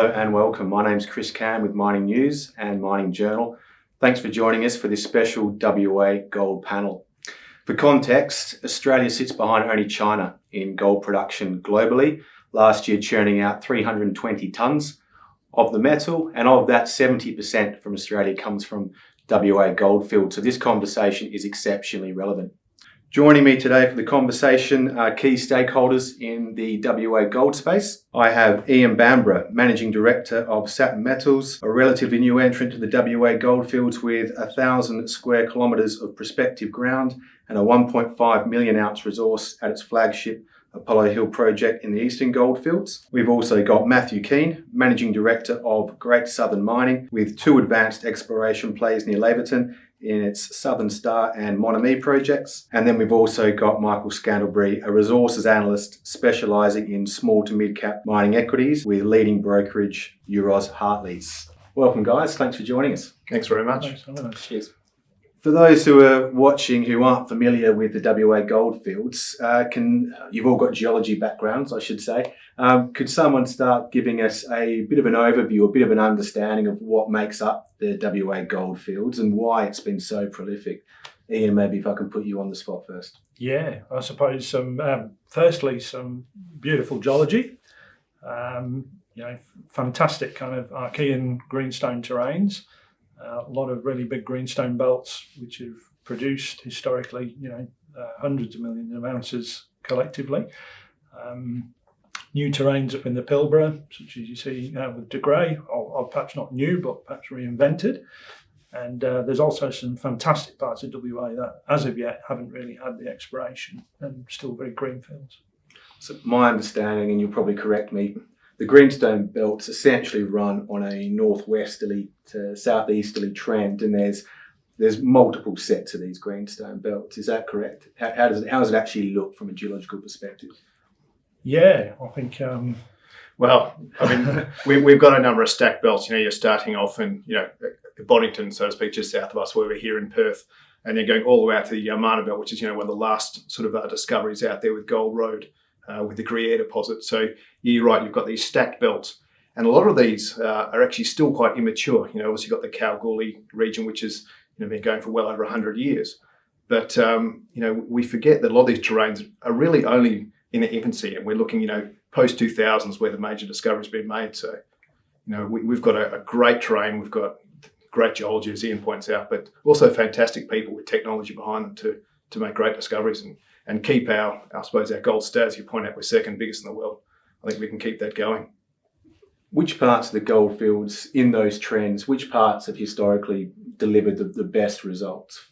Hello and welcome. My name's Chris Cam with Mining News and Mining Journal. Thanks for joining us for this special WA gold panel. For context, Australia sits behind only China in gold production globally, last year churning out 320 tonnes of the metal, and of that 70% from Australia comes from WA Goldfields. So this conversation is exceptionally relevant. Joining me today for the conversation are key stakeholders in the WA gold space. I have Ian Bamborough, Managing Director of Saturn Metals, a relatively new entrant to the WA goldfields with 1,000 square kilometres of prospective ground and a 1.5 million ounce resource at its flagship Apollo Hill project in the Eastern Goldfields. We've also got Matthew Keane, Managing Director of Great Southern Mining, with 2 advanced exploration plays near Laverton in its Southern Star and Monami projects. And then we've also got Michael Scantlebury, a resources analyst specialising in small to mid-cap mining equities with leading brokerage Euroz Hartleys. Welcome guys, thanks for joining us. Thanks very much. Thanks. Cheers. For those who are watching who aren't familiar with the WA goldfields, you've all got geology backgrounds, I should say. Could someone start giving us a bit of an overview, a bit of an understanding of what makes up the WA goldfields and why it's been so prolific? Ian, maybe if I can put you on the spot first. Yeah, I suppose firstly some beautiful geology. Fantastic kind of Archean greenstone terrains. A lot of really big greenstone belts which have produced historically, hundreds of millions of ounces collectively. New terrains up in the Pilbara, such as you see with De Grey, or perhaps not new, but perhaps reinvented. And there's also some fantastic parts of WA that, as of yet, haven't really had the exploration and still very greenfields. So my understanding, and you'll probably correct me, the greenstone belts essentially run on a northwesterly to southeasterly trend, and there's multiple sets of these greenstone belts. Is that correct? How does it actually look from a geological perspective? Yeah, I think. We've got a number of stack belts. You're starting off in Boddington, so to speak, just south of us, where we're here in Perth, and then going all the way out to the Yamana belt, which is one of the last sort of discoveries out there with Gold Road. With the Gruyere deposit. So you're right, you've got these stacked belts. And a lot of these are actually still quite immature. Obviously you've got the Kalgoorlie region, which has been going for well over 100 years. But, we forget that a lot of these terrains are really only in their infancy. And we're looking, post-2000s where the major discovery's been made. So, we've got a great terrain. We've got great geology, as Ian points out, but also fantastic people with technology behind them to make great discoveries and keep our gold status. You point out we're second biggest in the world. I think we can keep that going. Which parts of the goldfields in those trends, which parts have historically delivered the best results?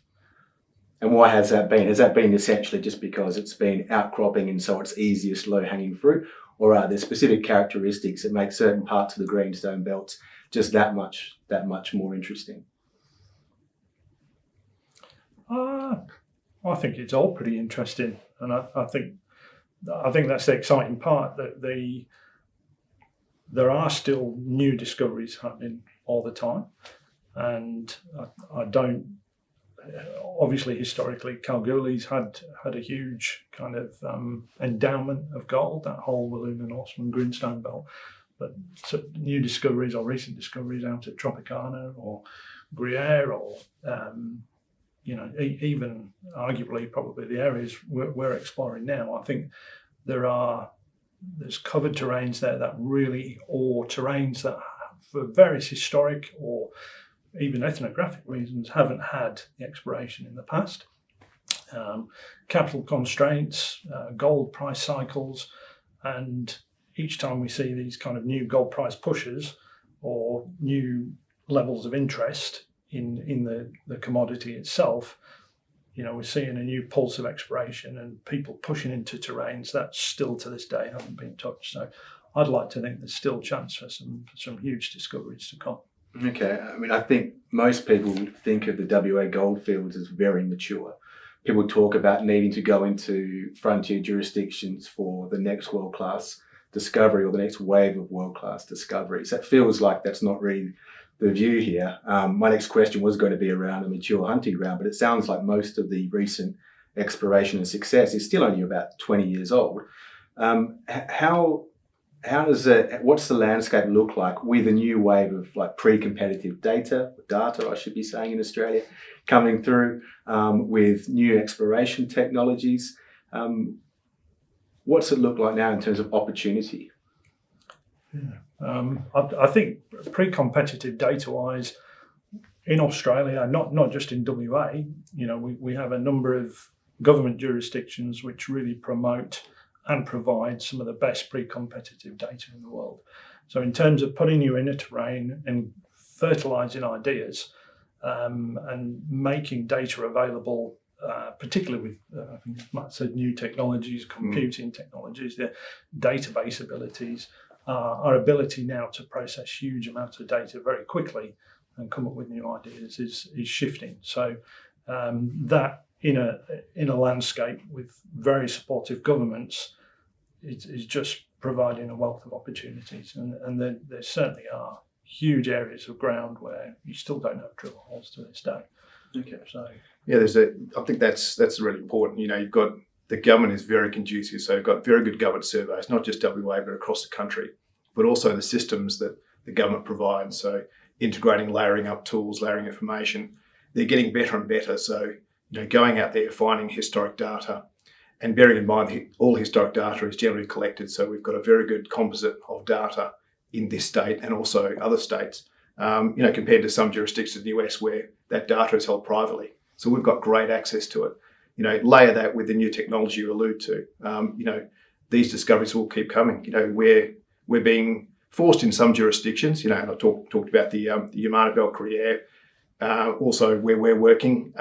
And why has that been? Has that been essentially just because it's been outcropping and so it's easiest low-hanging fruit? Or are there specific characteristics that make certain parts of the greenstone belts just that much more interesting? I think it's all pretty interesting, and I think that's the exciting part, that there are still new discoveries happening all the time, and I don't. Obviously, historically, Kalgoorlie's had a huge kind of endowment of gold, that whole Wiluna Norseman greenstone belt, but new discoveries or recent discoveries out at Tropicana or Gruyere or even arguably probably the areas we're exploring now. I think there's covered terrains there or terrains that for various historic or even ethnographic reasons haven't had the exploration in the past. Capital constraints, gold price cycles, and each time we see these kind of new gold price pushes or new levels of interest in the commodity itself, we're seeing a new pulse of exploration and people pushing into terrains that still to this day haven't been touched. So I'd like to think there's still a chance for some huge discoveries to come. Okay, I think most people think of the WA goldfields as very mature. People talk about needing to go into frontier jurisdictions for the next world-class discovery or the next wave of world-class discoveries. That feels like that's not really the view here. My next question was going to be around a mature hunting ground, but it sounds like most of the recent exploration and success is still only about 20 years old. How What's the landscape look like with a new wave of like pre-competitive data, I should be saying, in Australia, coming through with new exploration technologies? What's it look like now in terms of opportunity? I think pre-competitive data-wise, in Australia, not just in WA, we have a number of government jurisdictions which really promote and provide some of the best pre-competitive data in the world. So in terms of putting you in a terrain and fertilising ideas and making data available, particularly with, I think Matt said, new technologies, computing technologies, the database abilities, our ability now to process huge amounts of data very quickly and come up with new ideas is shifting. So that in a landscape with very supportive governments is just providing a wealth of opportunities, and there certainly are huge areas of ground where you still don't have drill holes to this day. Okay. So yeah, I think that's really important. You've got the government is very conducive, so you've got very good government surveys, not just WA but across the country, but also the systems that the government provides. So integrating, layering up tools, layering information, they're getting better and better. So going out there, finding historic data, and bearing in mind that all historic data is generally collected. So we've got a very good composite of data in this state and also other states, compared to some jurisdictions in the US where that data is held privately. So we've got great access to it. Layer that with the new technology you allude to. These discoveries will keep coming. We're being forced in some jurisdictions, and I talked about the Yamana Belt Gruyere. Also, where we're working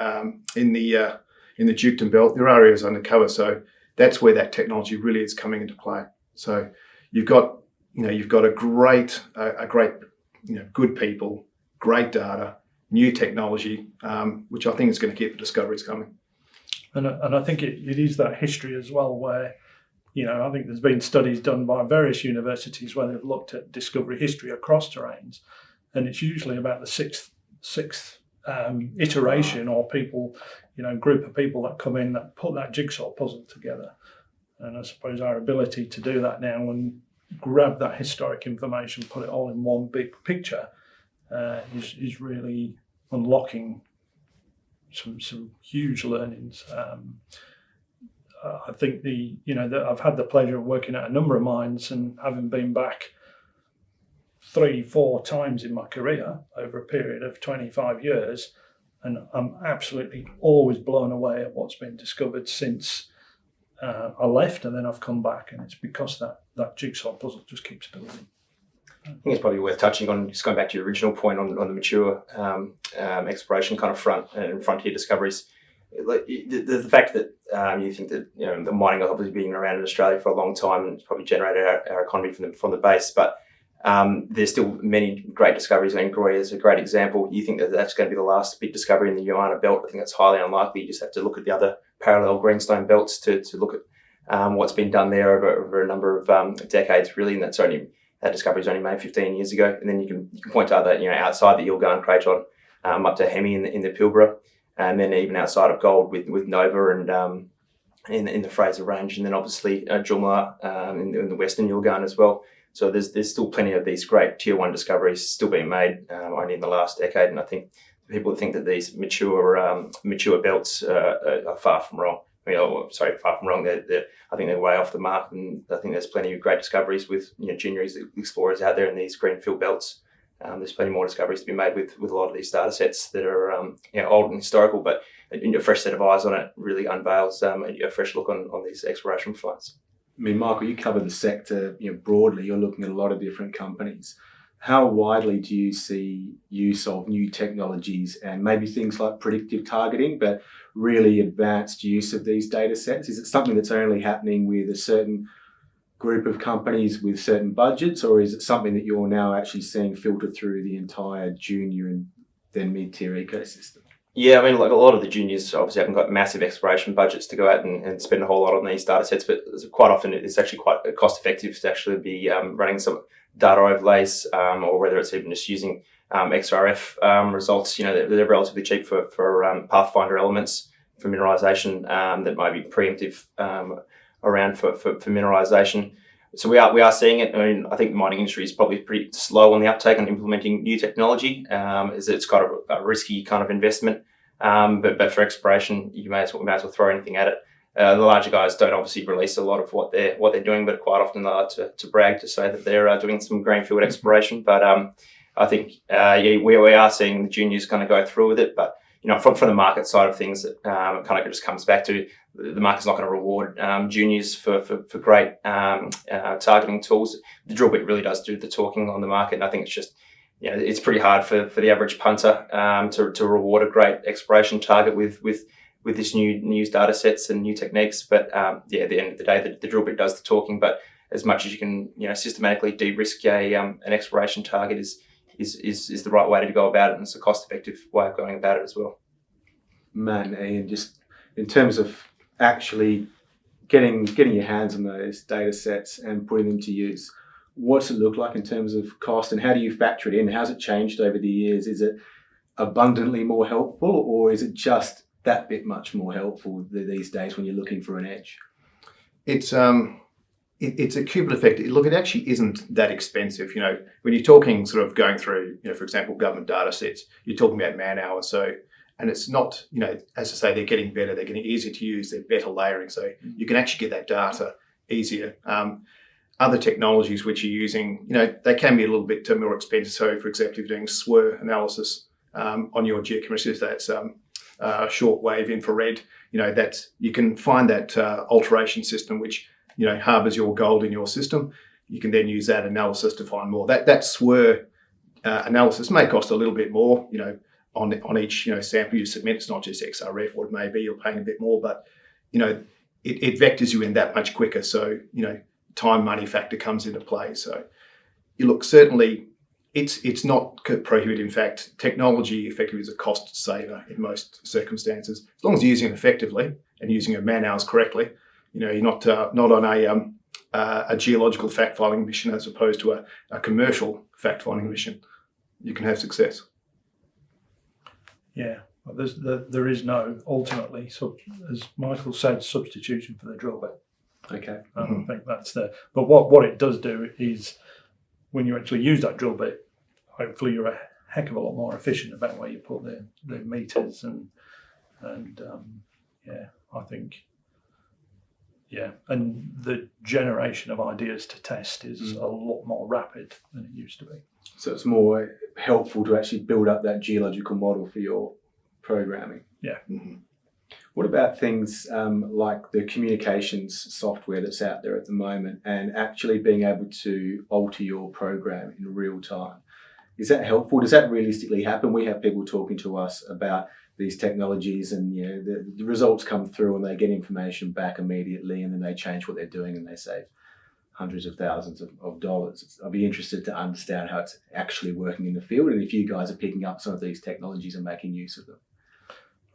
in the Duketon Belt, there are areas undercover, so that's where that technology really is coming into play. So you've got a great, good people, great data, new technology, which I think is going to keep the discoveries coming. And I think it is that history as well where, I think there's been studies done by various universities where they've looked at discovery history across terrains, and it's usually about the sixth iteration or people, group of people that come in that put that jigsaw puzzle together. And I suppose our ability to do that now and grab that historic information, put it all in one big picture, is really unlocking some huge learnings. I think I've had the pleasure of working at a number of mines and having been back 3-4 times in my career over a period of 25 years, and I'm absolutely always blown away at what's been discovered since I left, and then I've come back, and it's because that jigsaw puzzle just keeps building. I think it's probably worth touching on, just going back to your original point on the mature exploration kind of front and frontier discoveries. Like the fact that you think that the mining has obviously been around in Australia for a long time and it's probably generated our economy from the base, but there's still many great discoveries. And Gruyere is a great example. You think that that's going to be the last big discovery in the Yamana Belt? I think that's highly unlikely. You just have to look at the other parallel greenstone belts to look at what's been done there over a number of decades, really. And that discovery was only made 15 years ago. And then you can point to other, outside the Yilgarn Craton, up to Hemi in the Pilbara. And then even outside of gold with Nova and in the Fraser Range, and then obviously Jumla in the Western Yilgarn as well. So there's still plenty of these great tier 1 discoveries still being made only in the last decade. And I think people think that these mature belts are far from wrong. Far from wrong. I think they're way off the mark, and I think there's plenty of great discoveries with junior explorers out there in these greenfield belts. There's plenty more discoveries to be made with a lot of these data sets that are old and historical, but a fresh set of eyes on it really unveils a fresh look on these exploration fronts. I mean, Michael, you cover the sector broadly. You're looking at a lot of different companies. How widely do you see use of new technologies and maybe things like predictive targeting, but really advanced use of these data sets? Is it something that's only happening with a certain group of companies with certain budgets, or is it something that you're now actually seeing filter through the entire junior and then mid-tier ecosystem? Yeah, I mean, like a lot of the juniors obviously haven't got massive exploration budgets to go out and spend a whole lot on these data sets, but quite often it's actually quite cost effective to actually be running some data overlays, or whether it's even just using XRF results. They're relatively cheap for pathfinder elements for mineralisation that might be preemptive around for mineralisation. So we are seeing it. I mean, I think the mining industry is probably pretty slow on the uptake on implementing new technology. As it's got a risky kind of investment. But for exploration, we may as well throw anything at it. The larger guys don't obviously release a lot of what they're doing, but quite often they like to brag to say that they're doing some greenfield exploration. But I think we are seeing the juniors kind of go through with it. But from the market side of things, it kind of just comes back to the market's not going to reward juniors for great targeting tools. The drill bit really does do the talking on the market, and I think it's just it's pretty hard for the average punter to reward a great exploration target with this new data sets and new techniques. But at the end of the day, the drill bit does the talking. But as much as you can systematically de-risk an exploration target is the right way to go about it, and it's a cost-effective way of going about it as well. Man, Ian, just in terms of actually getting your hands on those data sets and putting them to use, what's it look like in terms of cost, and how do you factor it in? How's it changed over the years? Is it abundantly more helpful, or is it just that bit much more helpful these days when you're looking for an edge? It's a cumulative effect. Look, it actually isn't that expensive. When you're talking sort of going through, for example, government data sets, you're talking about man hours. So, and it's not, as I say, they're getting better, they're getting easier to use, they're better layering. So you can actually get that data easier. Other technologies which you're using, they can be a little bit more expensive. So, for example, if you're doing SWIR analysis on your geochemistry, that's shortwave infrared. You can find that alteration system which harbours your gold in your system. You can then use that analysis to find more. That SWIR analysis may cost a little bit more, on each sample you submit. It's not just XRF, or it may be you're paying a bit more, but it vectors you in that much quicker. So time money factor comes into play. So you look, certainly it's not prohibitive. In fact, technology effectively is a cost saver in most circumstances, as long as you're using it effectively and using your man hours correctly. You're not on a geological fact finding mission as opposed to a commercial fact finding mission. You can have success. Yeah, well, there is no, ultimately, as Michael said, substitution for the drill bit. Okay. I don't think that's but what it does do is, when you actually use that drill bit, hopefully you're a heck of a lot more efficient about where you put the meters and I think, and the generation of ideas to test is a lot more rapid than it used to be. So it's more helpful to actually build up that geological model for your programming. Yeah. Mm-hmm. What about things like the communications software that's out there at the moment, and actually being able to alter your program in real time? Is that helpful? Does that realistically happen? We have people talking to us about these technologies, and the results come through and they get information back immediately, and then they change what they're doing and they save hundreds of thousands of dollars. I'd be interested to understand how it's actually working in the field, and if you guys are picking up some of these technologies and making use of them.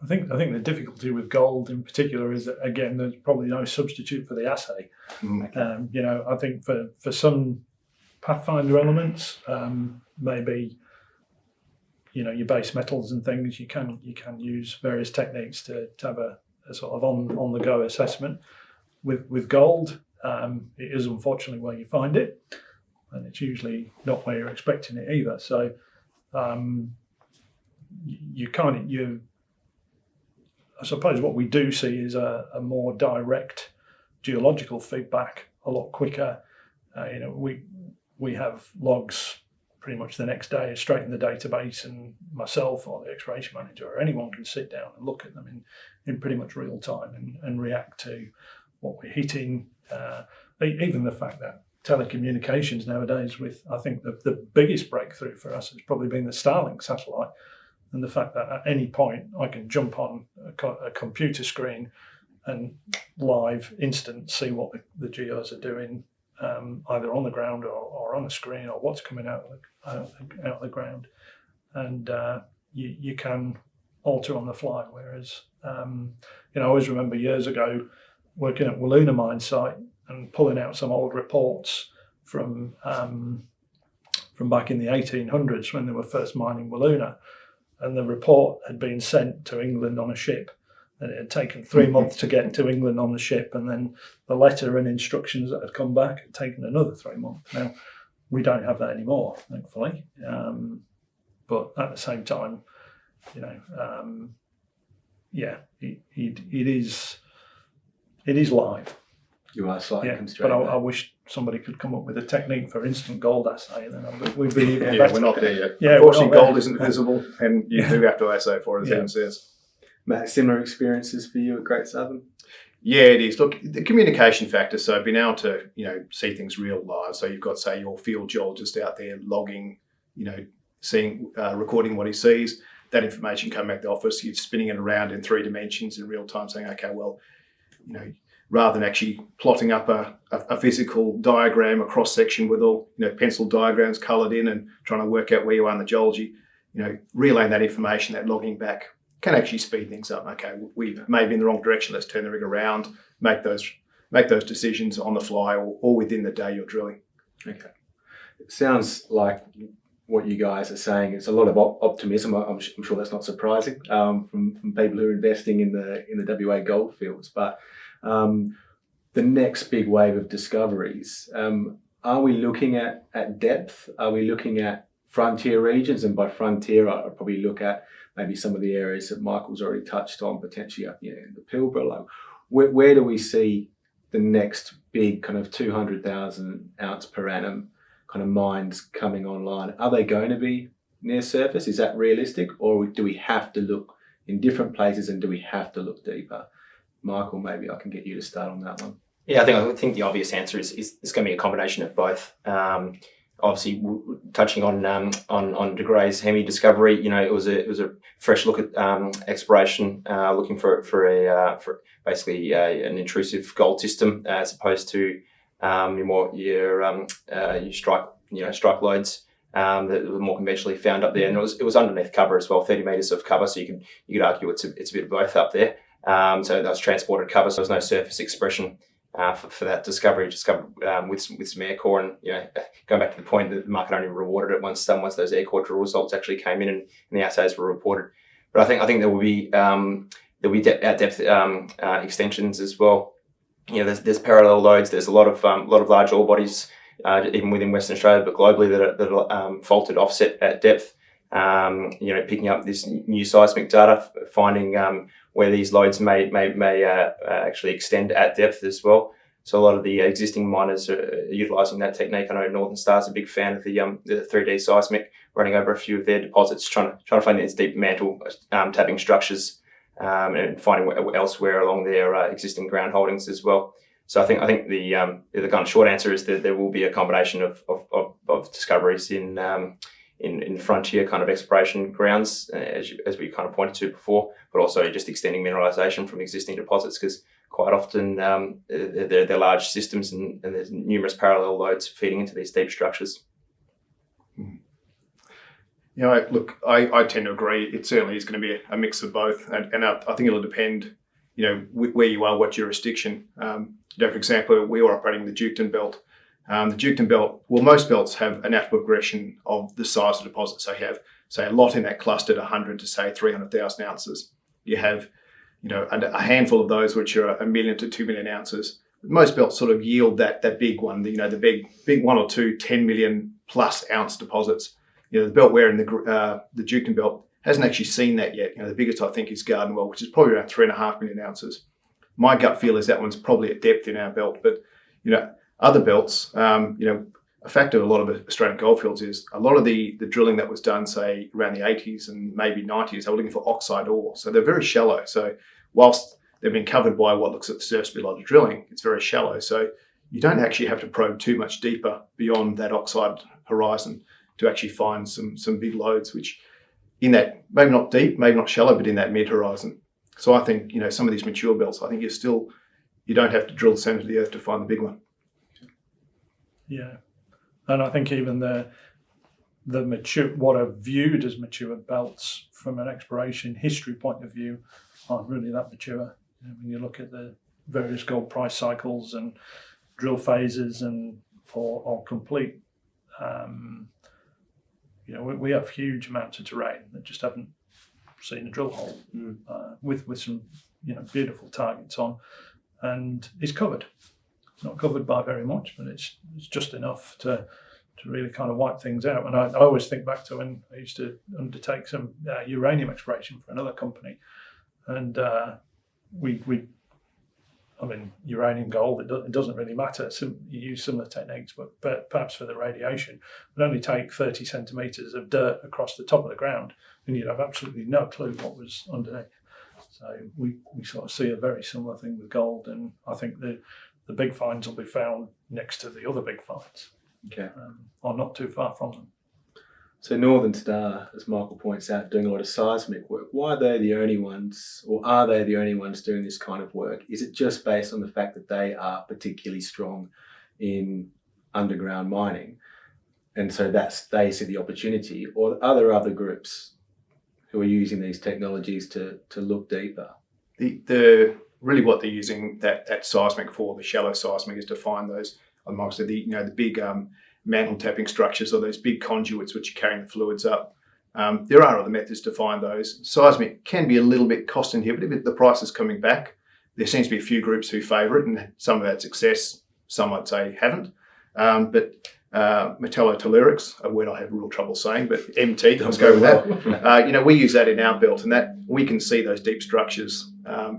I think the difficulty with gold in particular is that, again, there's probably no substitute for the assay. I think for some pathfinder elements, maybe your base metals and things, you can use various techniques to have a sort of on the go assessment. With gold, it is unfortunately where you find it, and it's usually not where you're expecting it either. So I suppose what we do see is a more direct geological feedback, a lot quicker. We have logs pretty much the next day straight in the database, and myself or the exploration manager or anyone can sit down and look at them in pretty much real time and react to what we're hitting. Even the fact that telecommunications nowadays, I think the biggest breakthrough for us has probably been the Starlink satellite, and the fact that at any point I can jump on a computer screen and live instant see what the geos are doing, either on the ground or on the screen, or what's coming out of the ground, and you can alter on the fly. Whereas I always remember years ago working at Wiluna mine site and pulling out some old reports from back in the 1800s when they were first mining Wiluna, and the report had been sent to England on a ship, And it had taken 3 months to get to England on the ship, and then the letter and instructions that had come back had taken another 3 months. Now, we don't have that anymore, thankfully. But at the same time, it is live. You are slightly But constrained. I wish somebody could come up with a technique for instant gold assay, then we'd be even Yeah, better. we're not there yet. Yeah, Unfortunately, we're not gold there. isn't visible, and you do have to assay for it, as Ian says. Matt, similar experiences for you at Great Southern? Yeah, it is. Look, the communication factor, so being able to, see things real live. So you've got, say, your field geologist out there logging, seeing, recording what he sees. That information coming back to the office, you're spinning it around in 3 dimensions in real time, saying, okay, well, rather than actually plotting up a physical diagram, a cross section with all pencil diagrams coloured in and trying to work out where you are in the geology, relaying that information, that logging back can actually speed things up. Okay, we may be in the wrong direction. Let's turn the rig around, make those decisions on the fly or within the day you're drilling. Okay, it sounds like what you guys are saying. It's a lot of optimism. I'm sure that's not surprising from people who are investing in the WA Goldfields, but. The next big wave of discoveries, are we looking at depth? Are we looking at frontier regions? And by frontier, I'd probably look at maybe some of the areas that Michael's already touched on, potentially up in the Pilbara. Like, where do we see the next big kind of 200,000 ounce per annum kind of mines coming online? Are they going to be near surface? Is that realistic? Or do we have to look in different places, and do we have to look deeper? Michael, maybe I can get you to start on that one. Yeah, I think the obvious answer is it's going to be a combination of both. Obviously, touching on De Grey's Hemi discovery, it was a fresh look at exploration, looking for basically an intrusive gold system as opposed to your strike lodes that were more conventionally found up there, and it was underneath cover as well, 30 meters of cover, so you could argue it's a bit of both up there. So that was transported cover, so there was no surface expression for that discovery. Discovered with some air core, and going back to the point that the market only rewarded it once those air core drill results actually came in and the assays were reported. But I think there will be depth extensions as well. There's parallel lodes. There's a lot of large ore bodies even within Western Australia, but globally that are faulted offset at depth. Picking up this new seismic data, finding where these lodes may actually extend at depth as well. So a lot of the existing miners are utilising that technique. I know Northern Star's a big fan of the 3D seismic, running over a few of their deposits, trying to find these deep mantle tapping structures and finding elsewhere along their existing ground holdings as well. So I think the kind of short answer is that there will be a combination of discoveries in frontier kind of exploration grounds, as we kind of pointed to before, but also just extending mineralisation from existing deposits, because quite often they're large systems and there's numerous parallel lodes feeding into these deep structures. Look, I tend to agree. It certainly is going to be a mix of both, and I think it'll depend, where you are, what jurisdiction. For example, we are operating the Duketon Belt. The Duketon Belt, most belts have a natural progression of the size of deposit. So you have, say, a lot in that cluster at 100 to, say, 300,000 ounces. You have, a handful of those which are 1 million to 2 million ounces. Most belts sort of yield that big one, the big 1 or 2 10 million plus ounce deposits. The belt we're in, the Duketon Belt, hasn't actually seen that yet. The biggest, I think, is Gardenwell, which is probably around 3.5 million ounces. My gut feel is that one's probably at depth in our belt, but, other belts, a factor of a lot of Australian goldfields is a lot of the drilling that was done, say, around the 80s and maybe 90s, they were looking for oxide ore. So they're very shallow. So whilst they've been covered by what looks at the surface to be a lot of drilling, it's very shallow. So you don't actually have to probe too much deeper beyond that oxide horizon to actually find some big lodes, which in that, maybe not deep, maybe not shallow, but in that mid-horizon. So I think, some of these mature belts, I think you don't have to drill the centre of the earth to find the big one. Yeah, and I think even the mature, what are viewed as mature belts from an exploration history point of view, aren't really that mature. When you look at the various gold price cycles and drill phases and or complete, we have huge amounts of terrain that just haven't seen a drill hole with some beautiful targets on, and it's covered. It's not covered by very much, but it's just enough to really kind of wipe things out. And I always think back to when I used to undertake some uranium exploration for another company, and uranium, gold, it doesn't really matter. You use similar techniques, but perhaps for the radiation, it would only take 30 centimetres of dirt across the top of the ground, and you'd have absolutely no clue what was underneath. So we sort of see a very similar thing with gold, and I think the big finds will be found next to the other big finds. Okay. Or not too far from them. So Northern Star, as Michael points out, doing a lot of seismic work. Why are they the only ones, or are they the only ones doing this kind of work? Is it just based on the fact that they are particularly strong in underground mining, and so they see the opportunity, or are there other groups who are using these technologies to look deeper? The really what they're using that seismic for, the shallow seismic, is to find those, amongst the big mantle tapping structures, or those big conduits which are carrying the fluids up. There are other methods to find those. Seismic can be a little bit cost inhibitive, but the price is coming back. There seems to be a few groups who favour it, and some have had success, some I'd say haven't. But metallotellurics, a word I have real trouble saying, but MT, let's go with that. We use that in our belt, and that we can see those deep structures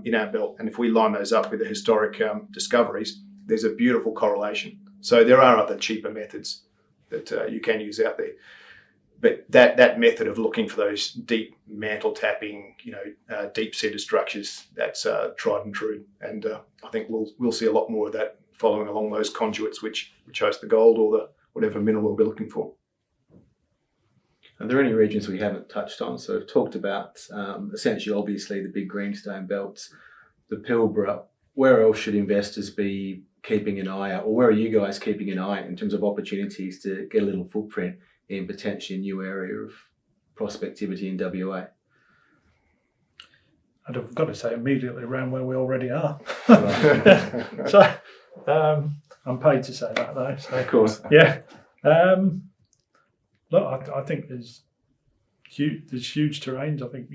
in our belt. And if we line those up with the historic discoveries, there's a beautiful correlation. So there are other cheaper methods that you can use out there. But that method of looking for those deep mantle tapping, deep seated structures, that's tried and true. And I think we'll see a lot more of that following along those conduits which host the gold or the whatever mineral we'll be looking for. Are there any regions we haven't touched on? So we've talked about essentially, obviously, the big greenstone belts, the Pilbara. Where else should investors be keeping an eye out, or where are you guys keeping an eye in terms of opportunities to get a little footprint in potentially a new area of prospectivity in WA? I've got to say immediately around where we already are. Right. So I'm paid to say that though. So, of course. Yeah. Look, I think there's huge terrains. I think,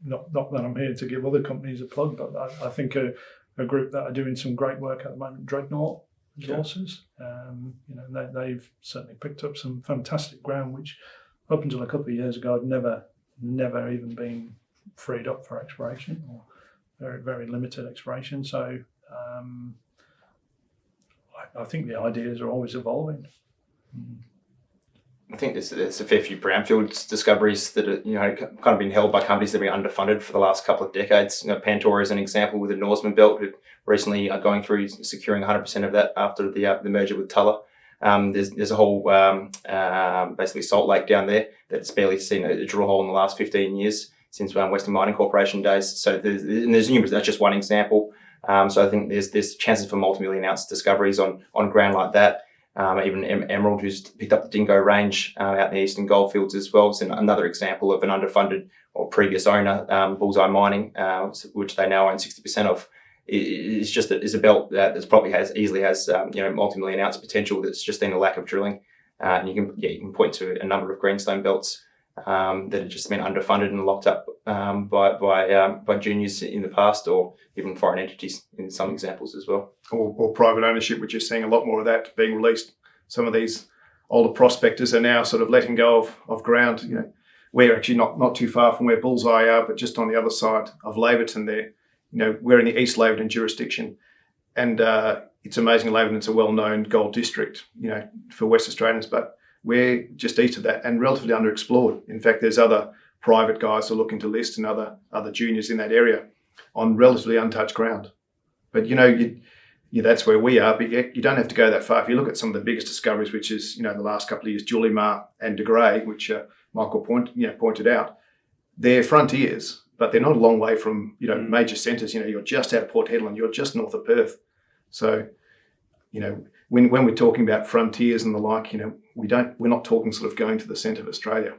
not that I'm here to give other companies a plug, but I think a group that are doing some great work at the moment, Dreadnought Resources. They've certainly picked up some fantastic ground, which up until a couple of years ago had never even been freed up for exploration, or very, very limited exploration. So I think the ideas are always evolving. I think there's a fair few brownfields discoveries that are, kind of been held by companies that have been underfunded for the last couple of decades. Pantora is an example with the Norseman Belt, who recently are going through securing 100% of that after the merger with Tulla. There's a whole basically salt lake down there that's barely seen a drill hole in the last 15 years since Western Mining Corporation days. So there's numerous. That's just one example. So I think there's chances for multi-million ounce discoveries on ground like that. Even Emerald, who's picked up the Dingo Range out in the Eastern Goldfields as well. It's another example of an underfunded or previous owner, Bullseye Mining, which they now own 60% of. It's just that it's a belt that probably easily has multi-million ounce potential. That's just in a lack of drilling. And you can point to a number of greenstone belts that have just been underfunded and locked up by juniors in the past, or even foreign entities in some examples as well. Or private ownership, which is seeing a lot more of that being released. Some of these older prospectors are now sort of letting go of ground. We're actually not too far from where Bullseye are, but just on the other side of Laverton there. We're in the East Laverton jurisdiction, and it's amazing. Laverton's a well-known gold district, for West Australians, but we're just east of that and relatively underexplored. In fact, there's other private guys who are looking to list and other juniors in that area on relatively untouched ground. But that's where we are. But you don't have to go that far. If you look at some of the biggest discoveries, which is the last couple of years, Julimar and De Grey, which Michael pointed out, they're frontiers, but they're not a long way from major centres. You're just out of Port Hedland, you're just north of Perth. So when we're talking about frontiers and the like, we're not talking sort of going to the centre of Australia.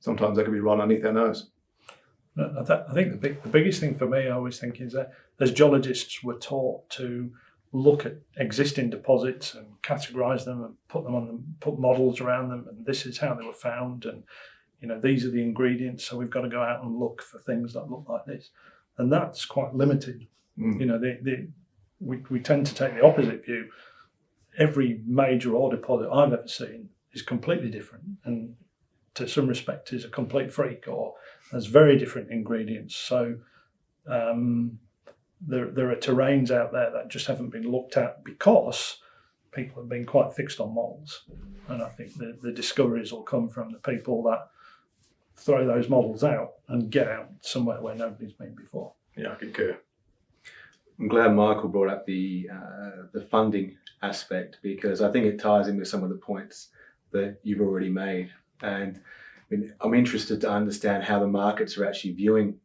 Sometimes that could be right underneath our nose. I think the biggest thing for me, I always think, is that as geologists, we're taught to look at existing deposits and categorise them and put models around them, and this is how they were found, and these are the ingredients. So we've got to go out and look for things that look like this. and that's quite limited. You know, we tend to take the opposite view. Every major ore deposit I've ever seen is completely different, and to some respect is a complete freak or has very different ingredients. So there are terrains out there that just haven't been looked at because people have been quite fixed on models. And I think the discoveries will come from the people that throw those models out and get out somewhere where nobody's been before. Yeah, I concur. I'm glad Michael brought up the funding aspect, because I think it ties in with some of the points that you've already made. And I'm interested to understand how the markets are actually viewing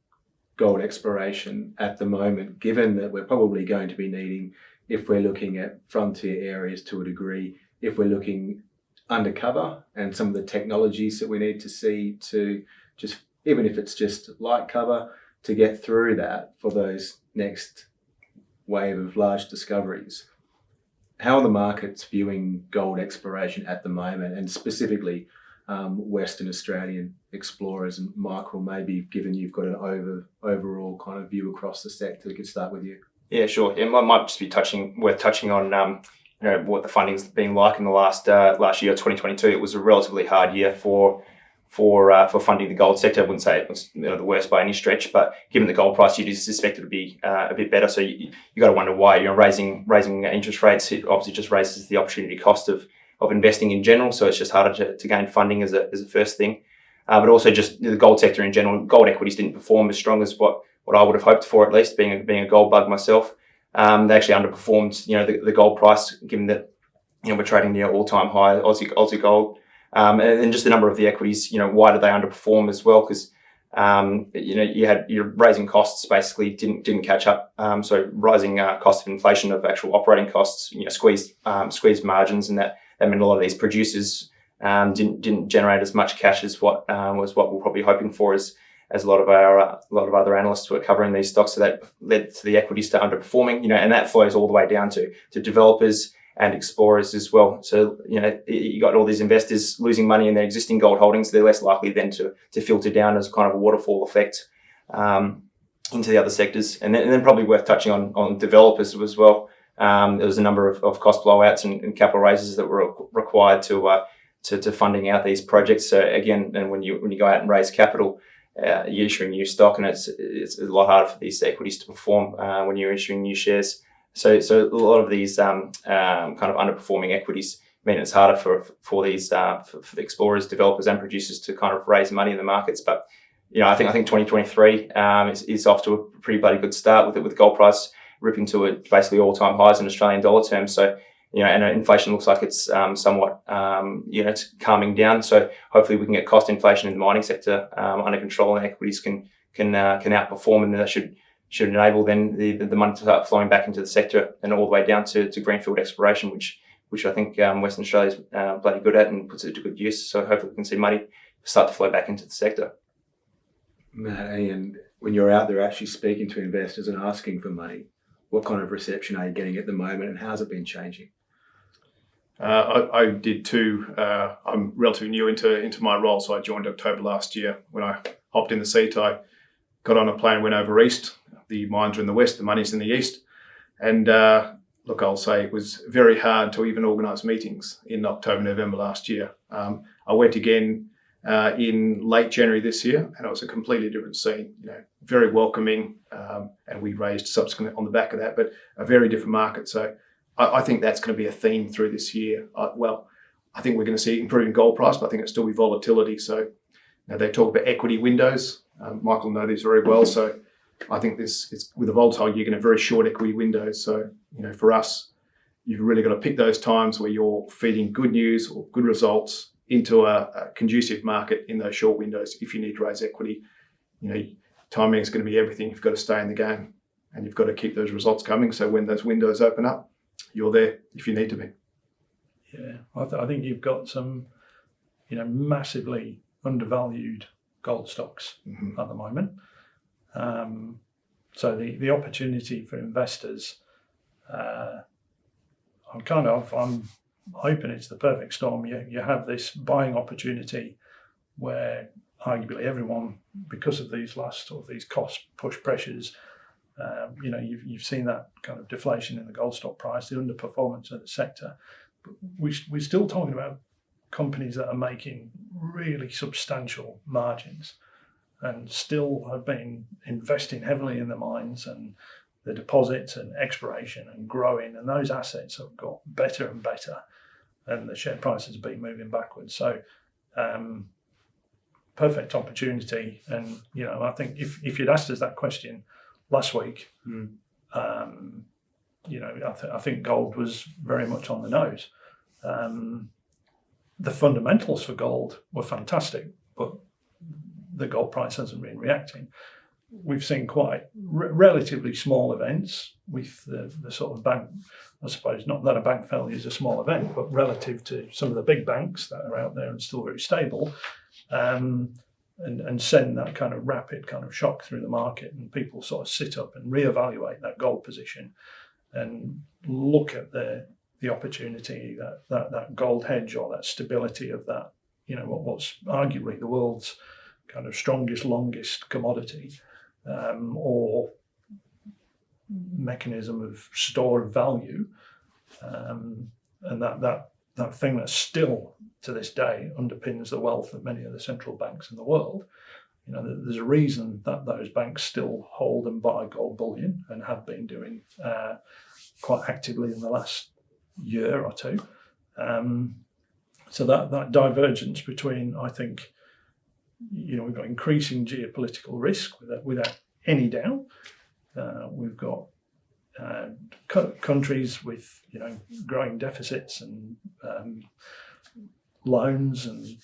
gold exploration at the moment, given that we're probably going to be needing, if we're looking at frontier areas to a degree, if we're looking undercover and some of the technologies that we need to see to just, even if it's just light cover, to get through that for those next wave of large discoveries. How are the markets viewing gold exploration at the moment, and specifically Western Australian explorers? And Michael, maybe given you've got an overall kind of view across the sector, we could start with you. Yeah, sure. It might just be worth touching on what the funding's been like in the last year, 2022. It was a relatively hard year for funding the gold sector. I wouldn't say it was the worst by any stretch, but given the gold price, you just expect it to be a bit better. So you got to wonder why. Raising interest rates, it obviously just raises the opportunity cost of investing in general. So it's just harder to gain funding as a first thing. But also just the gold sector in general, gold equities didn't perform as strong as what I would have hoped for, at least being a gold bug myself. They actually underperformed, the gold price, given that we're trading near all-time high Aussie gold. And then just the number of the equities, why did they underperform as well? Because your raising costs basically didn't catch up. So rising cost of inflation of actual operating costs, squeezed margins, and that meant a lot of these producers didn't generate as much cash as what we're probably hoping for, as a lot of other analysts were covering these stocks. So that led to the equities to underperforming, and that flows all the way down to developers and explorers as well. So, you got all these investors losing money in their existing gold holdings. They're less likely then to filter down as kind of a waterfall effect into the other sectors. And then probably worth touching on developers as well. There was a number of cost blowouts and capital raises that were required to funding out these projects. So again, and when you go out and raise capital, you're issuing new stock, and it's a lot harder for these equities to perform when you're issuing new shares. So a lot of these kind of underperforming equities mean it's harder for these for the explorers, developers, and producers to kind of raise money in the markets. But I think 2023 is off to a pretty bloody good start with the gold price ripping to basically all-time highs in Australian dollar terms. So and inflation looks like it's somewhat it's calming down. So hopefully we can get cost inflation in the mining sector under control, and equities can outperform, and then that should enable then the money to start flowing back into the sector and all the way down to greenfield exploration, which I think Western Australia's bloody good at and puts it to good use. So hopefully we can see money start to flow back into the sector. Matt, Ian, when you're out there actually speaking to investors and asking for money, what kind of reception are you getting at the moment, and how's it been changing? I did too. I'm relatively new into my role, so I joined October last year. When I hopped in the seat, I got on a plane, went over east. The mines are in the west, the money's in the east. And look, I'll say it was very hard to even organise meetings in October, November last year. I went again in late January this year, and it was a completely different scene. Very welcoming, and we raised subsequently on the back of that, but a very different market. So I think that's going to be a theme through this year. I think we're going to see improving gold price, but I think it'll still be volatility. So they talk about equity windows. Michael knows these very well. So I think it's with a volatile, you're going to have very short equity windows. So, for us, you've really got to pick those times where you're feeding good news or good results into a conducive market in those short windows. If you need to raise equity, timing is going to be everything. You've got to stay in the game, and you've got to keep those results coming. So when those windows open up, you're there if you need to be. Yeah, I think you've got some, massively undervalued gold stocks at the moment. So the opportunity for investors, I'm hoping it's the perfect storm. You have this buying opportunity where arguably everyone, because of these cost push pressures, you've seen that kind of deflation in the gold stock price, the underperformance of the sector. But we're still talking about companies that are making really substantial margins and still have been investing heavily in the mines and the deposits and exploration and growing, and those assets have got better and better, and the share prices have been moving backwards. So perfect opportunity. And I think if you'd asked us that question last week, I think gold was very much on the nose. The fundamentals for gold were fantastic, but the gold price hasn't been reacting. We've seen quite relatively small events with the sort of bank, I suppose, not that a bank failure is a small event, but relative to some of the big banks that are out there and still very stable, and send that kind of rapid kind of shock through the market, and people sort of sit up and reevaluate that gold position and look at the opportunity that gold hedge, or that stability of that, what's arguably the world's kind of strongest, longest commodity, or mechanism of stored value, and that thing that still to this day underpins the wealth of many of the central banks in the world. There's a reason that those banks still hold and buy gold bullion, and have been doing quite actively in the last year or two. So that divergence between, I think, we've got increasing geopolitical risk without any doubt. We've got countries with growing deficits and loans and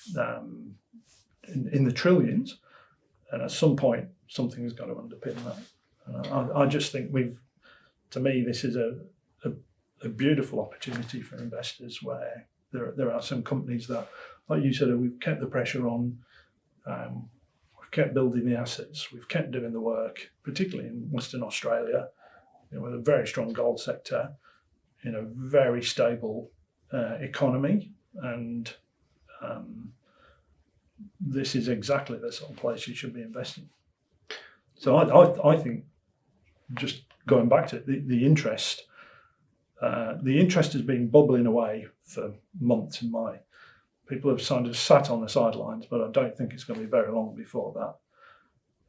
in the trillions, and at some point something's got to underpin that. I just think to me, this is a beautiful opportunity for investors, where there are some companies that, like you said, we've kept the pressure on. We've kept building the assets. We've kept doing the work, particularly in Western Australia, with a very strong gold sector, in a very stable economy, and this is exactly the sort of place you should be investing. So I think, just going back to it, the interest has been bubbling away for months in my. People have kind of sat on the sidelines, but I don't think it's going to be very long before that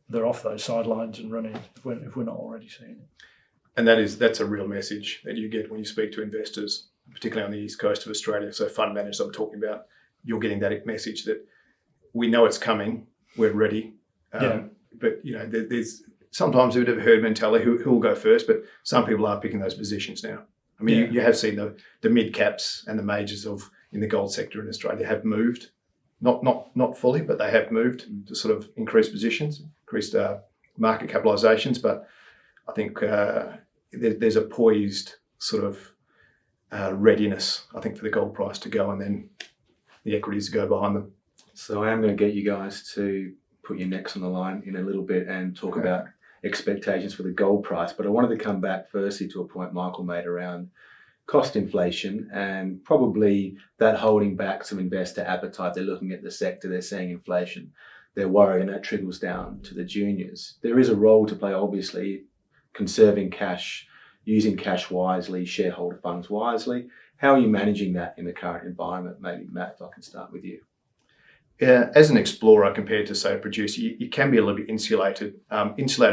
they're off those sidelines and running, if we're not already seeing it. And that's a real message that you get when you speak to investors, particularly on the east coast of Australia. So fund managers I'm talking about, you're getting that message that we know it's coming, we're ready. But there's sometimes a bit of a herd mentality, who will go first, but some people are picking those positions now. I mean, you have seen the mid caps and the majors in the gold sector in Australia have moved, not fully, but they have moved to sort of increase positions, increased market capitalizations. But I think there's a poised sort of readiness, I think, for the gold price to go, and then the equities to go behind them. So I am going to get you guys to put your necks on the line in a little bit and talk about expectations for the gold price. But I wanted to come back firstly to a point Michael made around cost inflation, and probably that holding back some investor appetite. They're looking at the sector, they're seeing inflation, they're worried, and that trickles down to the juniors. There is a role to play, obviously, conserving cash, using cash wisely, shareholder funds wisely. How are you managing that in the current environment? Maybe Matt, if I can start with you. Yeah, as an explorer compared to, say, a producer, you can be a little bit insulated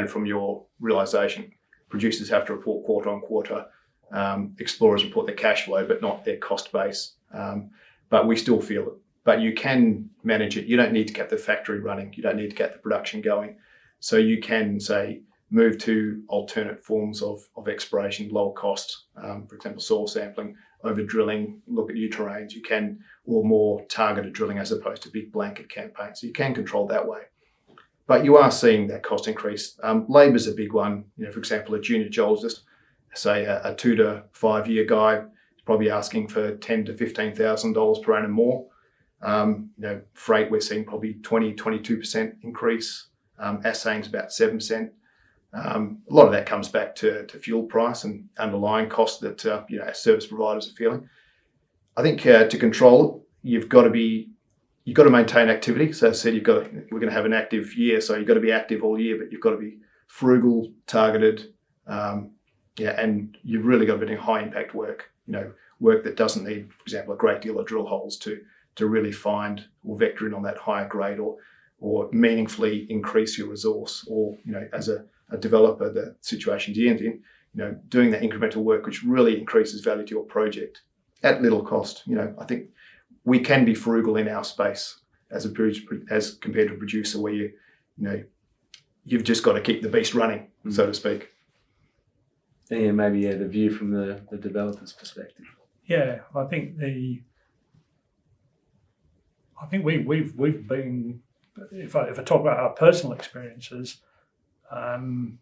from your realisation. Producers have to report quarter on quarter. Explorers report their cash flow, but not their cost base. But we still feel it. But you can manage it. You don't need to get the factory running. You don't need to get the production going. So you can, say, move to alternate forms of exploration, lower cost, for example, soil sampling, over drilling, look at new terrains. You can, or more targeted drilling as opposed to big blanket campaigns. So you can control that way. But you are seeing that cost increase. Labour's a big one. For example, a junior geologist, say a 2 to 5 year guy, is probably asking for $10,000 to $15,000 per annum more. Freight, we're seeing probably 22% increase. Assaying's about 7%. A lot of that comes back to fuel price and underlying costs that service providers are feeling. I think to control it, you've got to be you've got to maintain activity. So as I said, we're going to have an active year, so you've got to be active all year, but you've got to be frugal, targeted, and you've really got to be doing high impact work. Work that doesn't need, for example, a great deal of drill holes to really find or vector in on that higher grade or meaningfully increase your resource, or as a developer, the situation you end in, doing that incremental work which really increases value to your project at little cost. I think we can be frugal in our space as compared to a producer where you've just got to keep the beast running, so to speak. Yeah, maybe the view from the developer's perspective. Yeah, I think we've been. If I talk about our personal experiences, to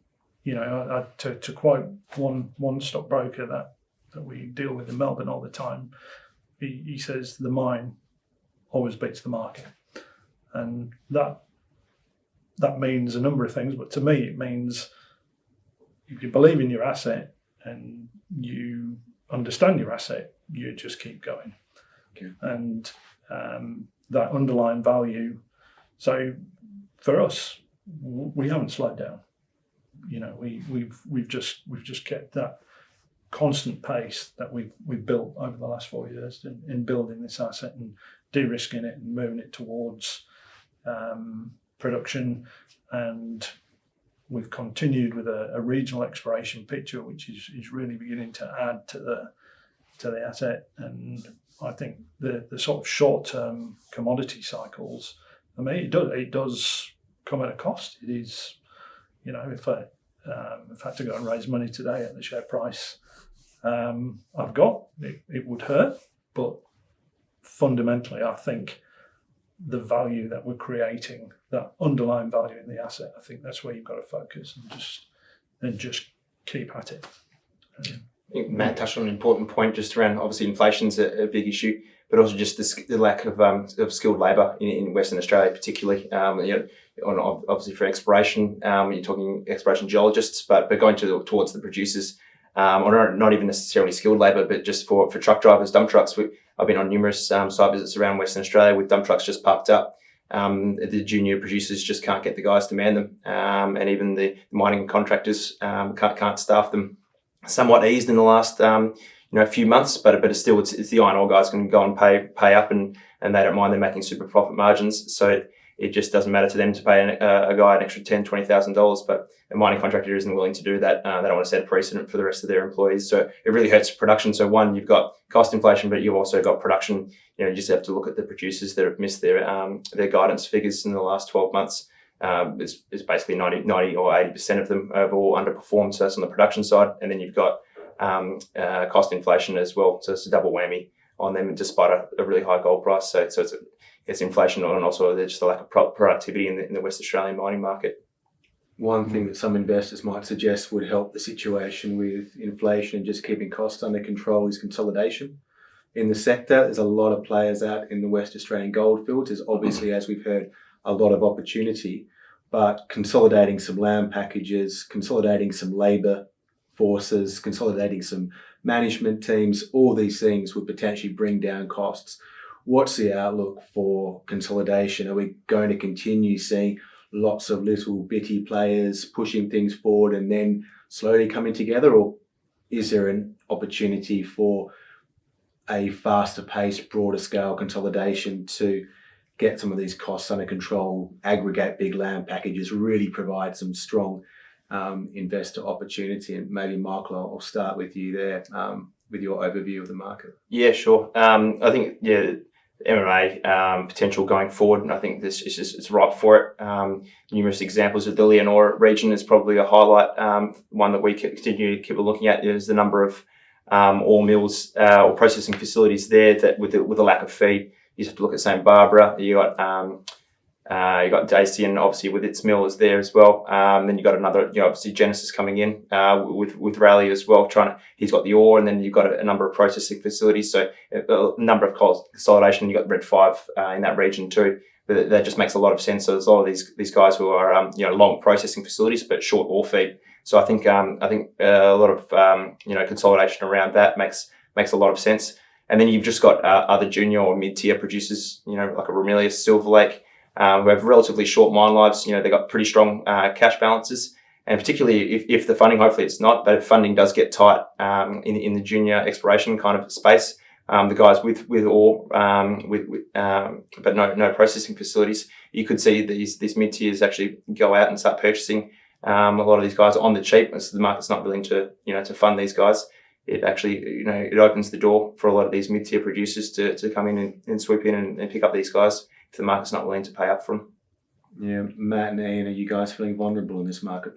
quote one stockbroker that we deal with in Melbourne all the time, he says the mine always beats the market, and that means a number of things. But to me, it means if you believe in your asset and you understand your asset, you just keep going. Okay. And that underlying value. So for us, we haven't slowed down. We've just kept that constant pace that we've built over the last 4 years in building this asset and de-risking it and moving it towards production. And we've continued with a regional exploration picture, which is really beginning to add to the asset. And I think the sort of short-term commodity cycles, I mean, it does come at a cost. It is, if I had to go and raise money today at the share price I've got, it would hurt. But fundamentally, I think the value that we're creating, that underlying value in the asset, I think that's where you've got to focus and just keep at it. I think Matt touched on an important point just around, obviously inflation's a big issue, but also just the lack of skilled labour in Western Australia, particularly. Obviously for exploration, you're talking exploration geologists, but going towards the producers, or not even necessarily skilled labour, but just for truck drivers, dump trucks. I've been on numerous site visits around Western Australia with dump trucks just parked up. The junior producers just can't get the guys to man them, and even the mining contractors can't staff them. Somewhat eased in the last few months, but it's still it's the iron ore guys can go and pay up, and they don't mind. They're making super profit margins, so it just doesn't matter to them to pay a guy an extra $10,000-$20,000. But a mining contractor isn't willing to do that. They don't want to set a precedent for the rest of their employees, so it really hurts production. So one, you've got cost inflation, but you've also got production. You just have to look at the producers that have missed their guidance figures in the last 12 months. It's basically 90 or 80% of them have all underperformed. So that's on the production side, and then you've got cost inflation as well. So it's a double whammy on them, despite a really high gold price. So it's inflation, and also there's just a lack of productivity in the West Australian mining market. One thing that some investors might suggest would help the situation with inflation and just keeping costs under control is consolidation in the sector. There's a lot of players out in the West Australian goldfields. There's obviously, as we've heard, a lot of opportunity, but consolidating some land packages, consolidating some labour forces, consolidating some management teams, all these things would potentially bring down costs. What's the outlook for consolidation? Are we going to continue seeing lots of little bitty players pushing things forward and then slowly coming together, or is there an opportunity for a faster paced, broader scale consolidation to get some of these costs under control, aggregate big land packages, really provide some strong investor opportunity? And maybe Michael, I'll start with you there with your overview of the market. Yeah, sure. I think MRI potential going forward, and I think this is it's ripe for it. Numerous examples of the Leonora region is probably a highlight. One that we continue to keep looking at is the number of ore mills or processing facilities there that with a lack of feed. You have to look at St Barbara. You got Dacian, obviously with its mill is there as well. Then you got another, obviously Genesis coming in with Raleigh as well. He's got the ore, and then you've got a number of processing facilities. So a number of consolidation. You got Red 5 in that region too. But that just makes a lot of sense. So there's a lot of these guys who are long processing facilities but short ore feed. So I think a lot of consolidation around that makes a lot of sense. And then you've just got other junior or mid-tier producers, like a Ramelius, Silver Lake, who have relatively short mine lives. They've got pretty strong cash balances. And particularly if the funding, hopefully it's not, but if funding does get tight in the junior exploration kind of space, the guys with ore, but no processing facilities, you could see these mid-tiers actually go out and start purchasing a lot of these guys on the cheap. So the market's not willing to fund these guys. It actually, it opens the door for a lot of these mid-tier producers to come in and swoop in and pick up these guys if the market's not willing to pay up for them. Yeah, Matt and Ian, are you guys feeling vulnerable in this market?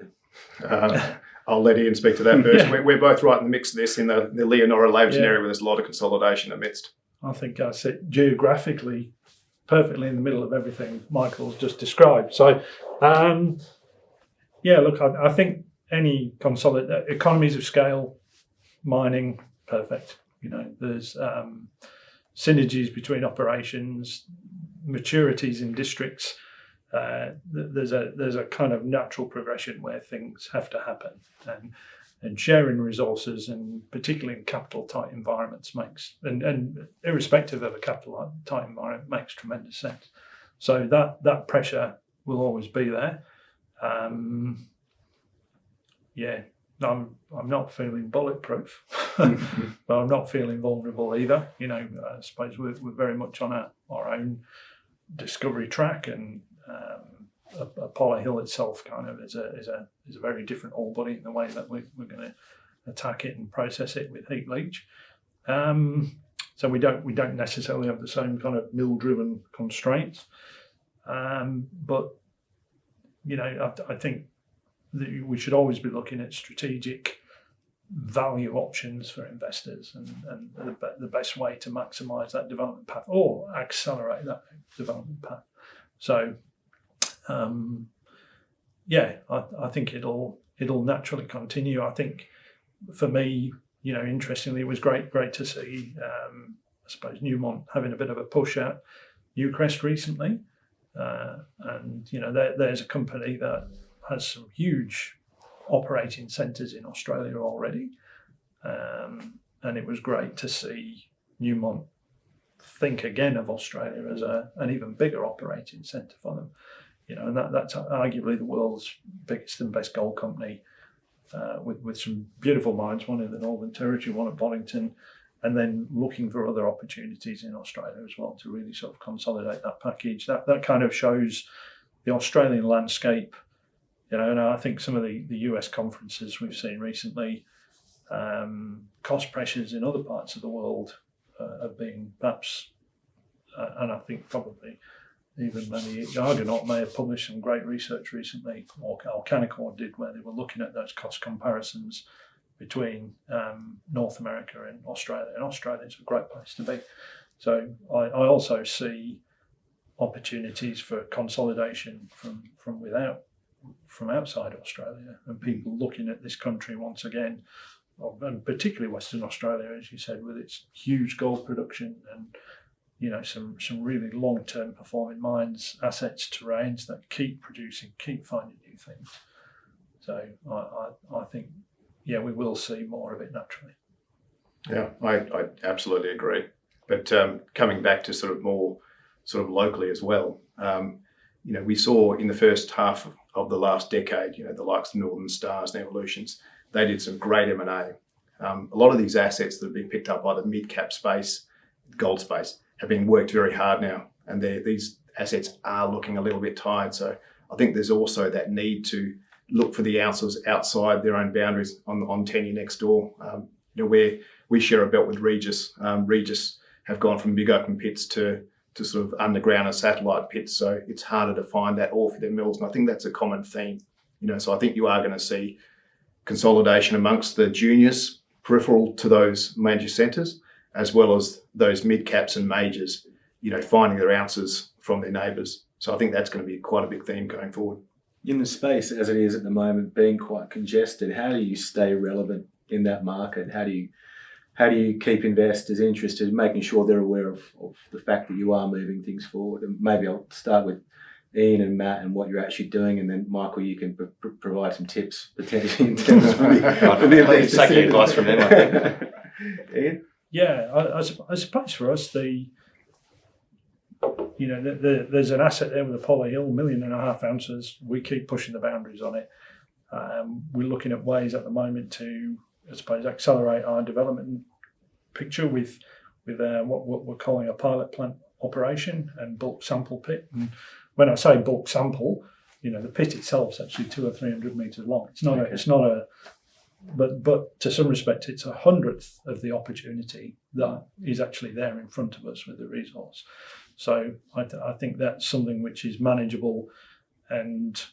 I'll let Ian speak to that first. We're both right in the mix of this in the Leonora-Laverton area where there's a lot of consolidation amidst. I think I sit geographically perfectly in the middle of everything Michael's just described. So, look, I think any economies of scale, mining, perfect. There's synergies between operations, maturities in districts. There's a kind of natural progression where things have to happen, and sharing resources, and particularly in capital tight environments, makes and irrespective of a capital tight environment, makes tremendous sense. So that pressure will always be there. I'm not feeling bulletproof, but I'm not feeling vulnerable either. I suppose we're very much on our own discovery track, and Apollo Hill itself kind of is a very different ore body in the way that we're going to attack it and process it with heat leach. So we don't necessarily have the same kind of mill-driven constraints, but I think that we should always be looking at strategic value options for investors, and the best way to maximise that development path or accelerate that development path. So, I think it'll naturally continue. I think for me, interestingly, it was great to see, I suppose, Newmont having a bit of a push at Newcrest recently, and there's a company that has some huge operating centres in Australia already, and it was great to see Newmont think again of Australia as an even bigger operating centre for them. And that's arguably the world's biggest and best gold company, with some beautiful mines, one in the Northern Territory, one at Boddington, and then looking for other opportunities in Australia as well to really sort of consolidate that package. That kind of shows the Australian landscape. And I think some of the US conferences we've seen recently, cost pressures in other parts of the world have been perhaps, and I think probably even maybe Argonaut may have published some great research recently, or Canaccord did, where they were looking at those cost comparisons between North America and Australia. And Australia is a great place to be. So I also see opportunities for consolidation from outside Australia, and people looking at this country once again, and particularly Western Australia, as you said, with its huge gold production and some really long-term performing mines, assets, terrains that keep producing, keep finding new things. So I think we will see more of it naturally. Yeah, I absolutely agree. But coming back to sort of more sort of locally as well, we saw in the first half of the last decade, the likes of Northern Stars and Evolutions, they did some great M&A. A lot of these assets that have been picked up by the mid-cap space, gold space, have been worked very hard now, and these assets are looking a little bit tired. So I think there's also that need to look for the ounces outside their own boundaries on tenure next door. Where we share a belt with Regis. Regis have gone from big open pits to sort of underground and satellite pits, so it's harder to find that ore for their mills, and I think that's a common theme. So I think you are going to see consolidation amongst the juniors peripheral to those major centres, as well as those mid-caps and majors, finding their ounces from their neighbours. So I think that's going to be quite a big theme going forward. In the space as it is at the moment, being quite congested, how do you stay relevant in that market? How do you keep investors interested, making sure they're aware of the fact that you are moving things forward? And maybe I'll start with Ian and Matt and what you're actually doing, and then Michael, you can provide some tips potentially in terms of I'd taking advice from them, I think. Ian? Yeah, I suppose for us, there's an asset there with the Poly Hill, 1.5 million ounces. We keep pushing the boundaries on it. We're looking at ways at the moment to, I suppose, accelerate our development picture with what we're calling a pilot plant operation and bulk sample pit. And when I say bulk sample, the pit itself is actually 200 or 300 meters long. But to some respect, it's 1/100th of the opportunity that is actually there in front of us with the resource. So I think that's something which is manageable, and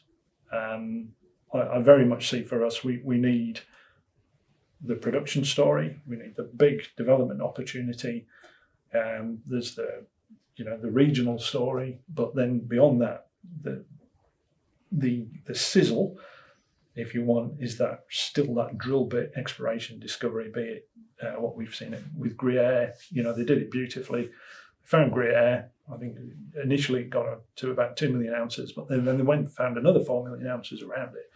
I very much see for us we need the production story, we need the big development opportunity. There's the regional story, but then beyond that, the sizzle, if you want, is that drill bit exploration discovery, be it what we've seen it with Gruyere. They did it beautifully. Found Gruyere. I think initially it got up to about 2 million ounces, but then they went and found another 4 million ounces around it.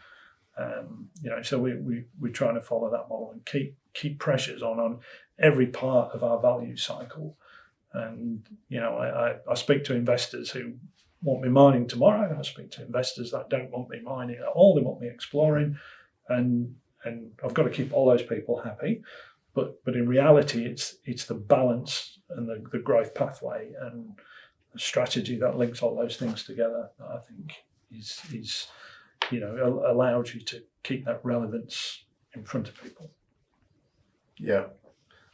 So we're trying to follow that model and keep pressures on every part of our value cycle. And I speak to investors who want me mining tomorrow. I speak to investors that don't want me mining at all. They want me exploring, and I've got to keep all those people happy. But in reality, it's the balance and the growth pathway and the strategy that links all those things together that I think is allows you to keep that relevance in front of people. Yeah,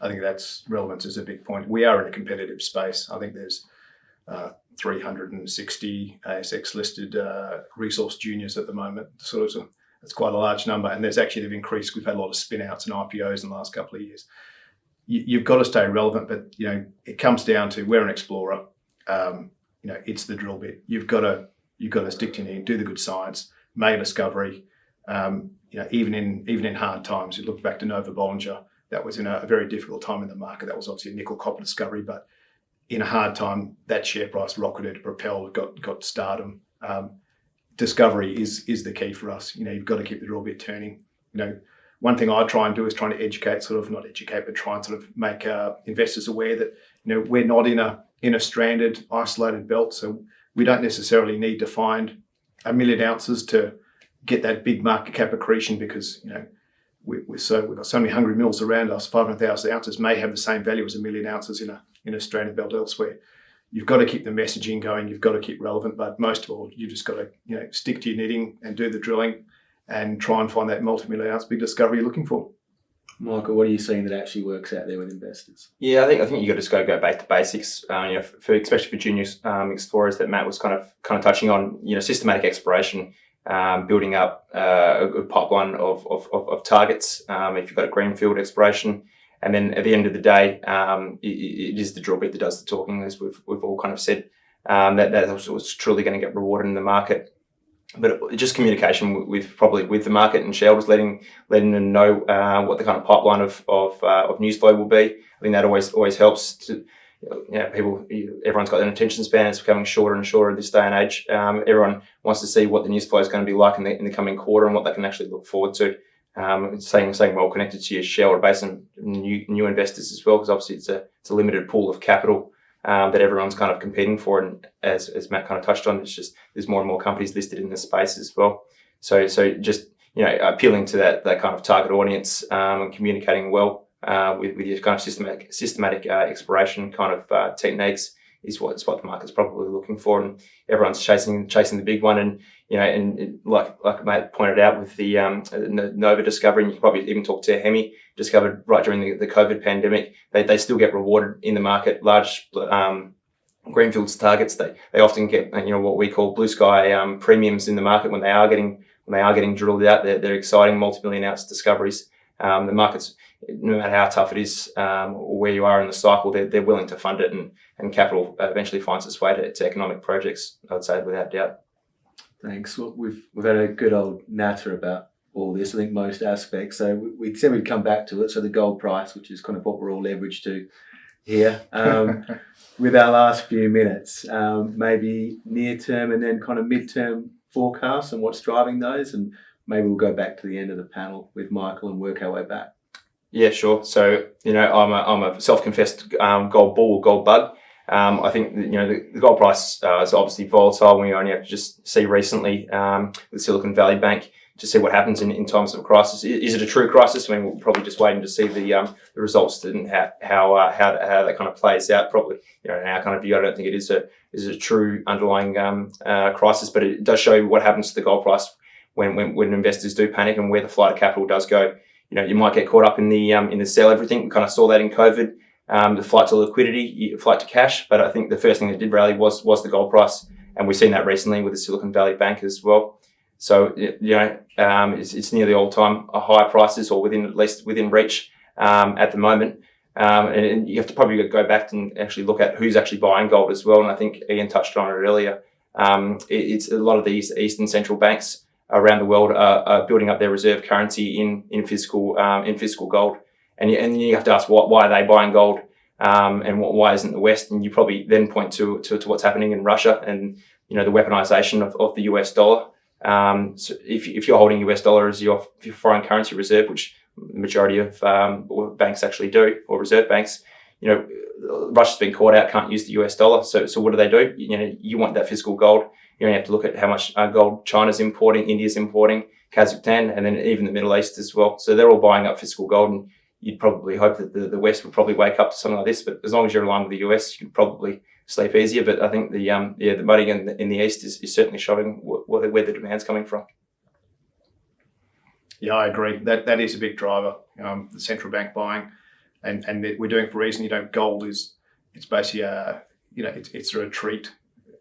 I think that's relevance is a big point. We are in a competitive space. I think there's 360 ASX listed resource juniors at the moment. It's quite a large number, and they've increased. We've had a lot of spin outs and IPOs in the last couple of years. You've got to stay relevant, but it comes down to we're an explorer. It's the drill bit. You've got to stick to your knee, do the good science, make a discovery. Even in hard times, you look back to Nova Bollinger. That was in a very difficult time in the market. That was obviously a nickel copper discovery, but in a hard time, that share price rocketed, propelled, got stardom. Discovery is the key for us. You've got to keep the drill bit turning. One thing I try and do is trying to educate, not educate, but try and sort of make investors aware that we're not in a stranded, isolated belt. So we don't necessarily need to find 1 million ounces to get that big market cap accretion, because we've got so many hungry mills around us. 500,000 ounces may have the same value as 1 million ounces in a stranded belt elsewhere. You've got to keep the messaging going. You've got to keep relevant, but most of all, you just got to stick to your knitting and do the drilling and try and find that multi-million ounce big discovery you're looking for. Michael, what are you seeing that actually works out there with investors? Yeah, I think you got to just go back to basics. Especially for junior explorers that Matt was kind of touching on. Systematic exploration, building up a good pipeline of targets. If you've got a greenfield exploration, and then at the end of the day, it is the drill bit that does the talking, as we've all kind of said. That was truly going to get rewarded in the market. But just communication with the market and shareholders, letting them know what the kind of pipeline of news flow will be. I think that always helps. Everyone's got an attention span. It's becoming shorter and shorter this day and age. Everyone wants to see what the news flow is going to be like in the coming quarter and what they can actually look forward to. Staying well connected to your shareholder base and new investors as well, because obviously it's a limited pool of capital that everyone's kind of competing for, and as Matt kind of touched on, there's more and more companies listed in the space as well. So just appealing to that kind of target audience and communicating well with your kind of systematic exploration kind of techniques is what the market's probably looking for, and everyone's chasing the big one. And like Matt pointed out with the Nova discovery, and you can probably even talk to Hemi, discovered right during the COVID pandemic. They still get rewarded in the market. Large greenfields targets, they often get what we call blue sky premiums in the market when they are getting drilled out. They're exciting multi-million ounce discoveries. The market's, no matter how tough it is or where you are in the cycle, they're willing to fund it, and capital eventually finds its way to economic projects, I'd say, without doubt. Thanks. Well, we've had a good old natter about all this, I think most aspects. So we said we'd come back to it. So the gold price, which is kind of what we're all leveraged to here, with our last few minutes, maybe near term and then kind of mid-term forecasts and what's driving those, and maybe we'll go back to the end of the panel with Michael and work our way back. Yeah, sure. So, I'm a self-confessed gold bull or gold bug. I think the gold price is obviously volatile. We only have to just see recently with Silicon Valley Bank to see what happens in times of a crisis. Is it a true crisis? I mean, we're probably just waiting to see the results and how that kind of plays out. Probably, in our kind of view, I don't think it is a true underlying crisis, but it does show you what happens to the gold price when investors do panic and where the flight of capital does go. You might get caught up in the sell everything. We kind of saw that in COVID. The flight to liquidity, flight to cash. But I think the first thing that did rally was the gold price, and we've seen that recently with the Silicon Valley Bank as well. So it's nearly all-time high prices, or at least within reach at the moment. And you have to probably go back and actually look at who's actually buying gold as well. And I think Ian touched on it earlier. It's a lot of these Eastern central banks around the world are building up their reserve currency in physical gold. And you have to ask why are they buying gold, and why isn't the West? And you probably then point to what's happening in Russia and the weaponization of the US dollar. So if you're holding US dollar as your foreign currency reserve, which the majority of banks actually do, or reserve banks, Russia's been caught out, can't use the US dollar. So what do? You want that physical gold. You only have to look at how much gold China's importing, India's importing, Kazakhstan, and then even the Middle East as well. So they're all buying up physical gold, and you'd probably hope that the West would probably wake up to something like this. But as long as you're aligned with the US, you can probably sleep easier. But I think the money in the East is certainly showing where the demand's coming from. Yeah, I agree. That is a big driver. The central bank buying, and we're doing it for a reason. Gold it's basically it's a retreat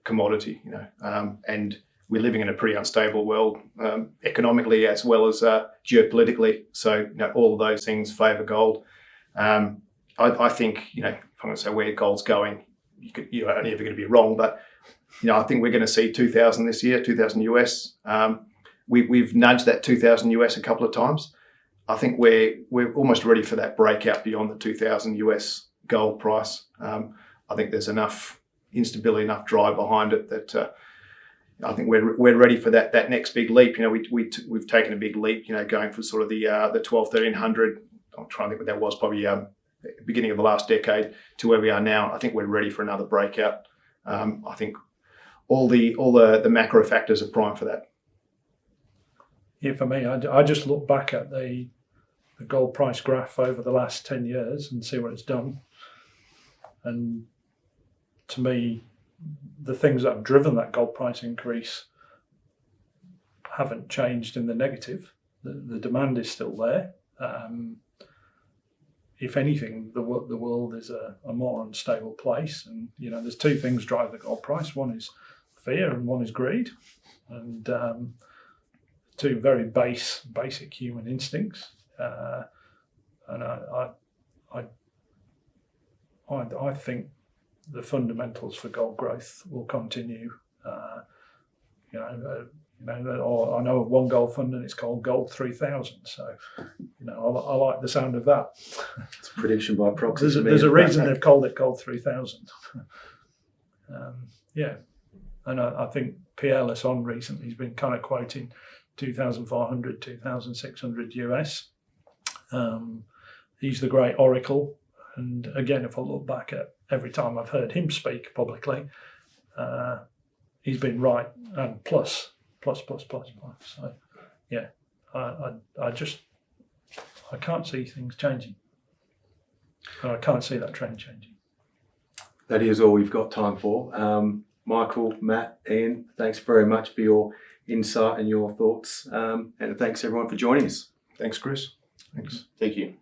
commodity. And we're living in a pretty unstable world, economically as well as geopolitically. So all of those things favour gold. I think if I'm going to say where gold's going, you're only ever going to be wrong. But I think we're going to see 2,000 this year, 2,000 US. We've nudged that 2,000 US a couple of times. I think we're almost ready for that breakout beyond the 2,000 US gold price. I think there's enough instability, enough drive behind it that I think we're ready for that next big leap. We've taken a big leap. Going from sort of the 1,200-1,300. I'm trying to think what that was. Probably beginning of the last decade to where we are now. I think we're ready for another breakout. I think all the macro factors are prime for that. Yeah, for me, I just look back at the gold price graph over the last 10 years and see what it's done. And to me, the things that have driven that gold price increase haven't changed in the negative. The demand is still there. If anything, the world is a more unstable place. And, there's two things drive the gold price. One is fear and one is greed. And two very basic human instincts. And I think the fundamentals for gold growth will continue. Or I know of one gold fund and it's called Gold 3000. So, I like the sound of that. It's a prediction by proxy. There's a reason they've called it Gold 3000. And I think Pierre Lesson recently has been kind of quoting 2,400, 2,600 US. He's the great oracle. And again, if I look back at every time I've heard him speak publicly, he's been right and plus. So, yeah, I can't see things changing. And I can't see that trend changing. That is all we've got time for. Michael, Matt, Ian, thanks very much for your insight and your thoughts. And thanks everyone for joining us. Thanks, Chris. Thank you.